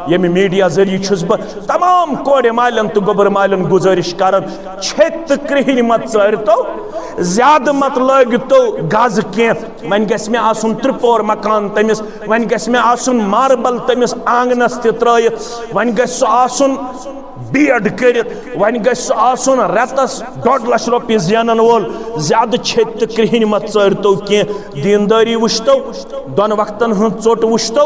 यमि media जरिए छुस बह तमाम कोड़ मालन तो गोबर मालन गुजारिश करन छत कृहिन मत चरतो ज्यादा मत लगतो गज के वन गस में आसुन त्रिपोर मकान तमिस वन गस में आसुन मार्बल तमिस आंगनस ते त्रयित वन गस आसुन बीएड करित वन गस आसुन रतस 1.5 लाख रुपये ज़ेनन वोल ज्यादा छत कृहिन मत चरतो के दीनदारी वुश्तो दोन वक्तन हंद चोट वुश्तो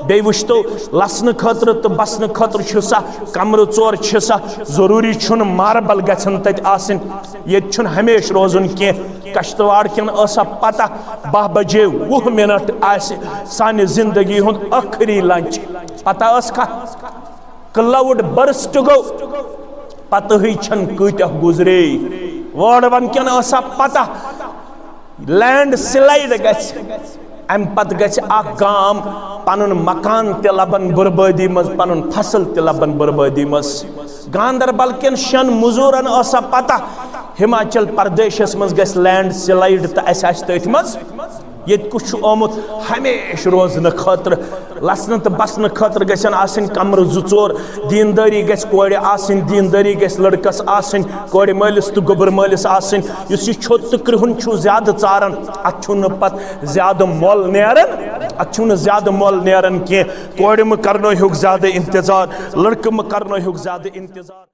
बे वुश्तो लसन खतर तो बसन खतर छुसा कमर चोर छुसा जरूरी छुन मार्बल गछन तत आसिन ये छुन हमेश रोजुन के कश्तवाड़ किन असा पता 12 बजे 20 मिनट आसे सानि जिंदगी हुंद आखिरी लंच पता अस का क्लाउड बर्स्ट गो पता ही छन कूटा गुजरे वर्ड वन किन असा पता लैंड स्लाइड गछ अम पत गछ आ गाम पनुन मकान ते लबन बर्बादी मज पनुन फसल ते लबन बर्बादी मज गांदरबल किन शन मजूरन असा पता हिमाचल प्रदेश मज गछ लैंड स्लाइड तो तथ मज ये कुछ आमुत हमेश रोजन खतर लसन तो बसन खतर गसन आसिन कमर 2-4 दीनदारी गस कोड़ आसिन दीनदारी गस लड़कस आसिन कोड़ मालिस तो गोबर मालिस आसिन युस छोत कृहुन छु ज्यादा चारन अच्छुन पत ज्यादा मोल नेरन अच्छुन ज्यादा मोल नेरन के कोड़ म करनो हुक ज्यादा इंतजार लड़क म करनो हुक ज्यादा इंतजार।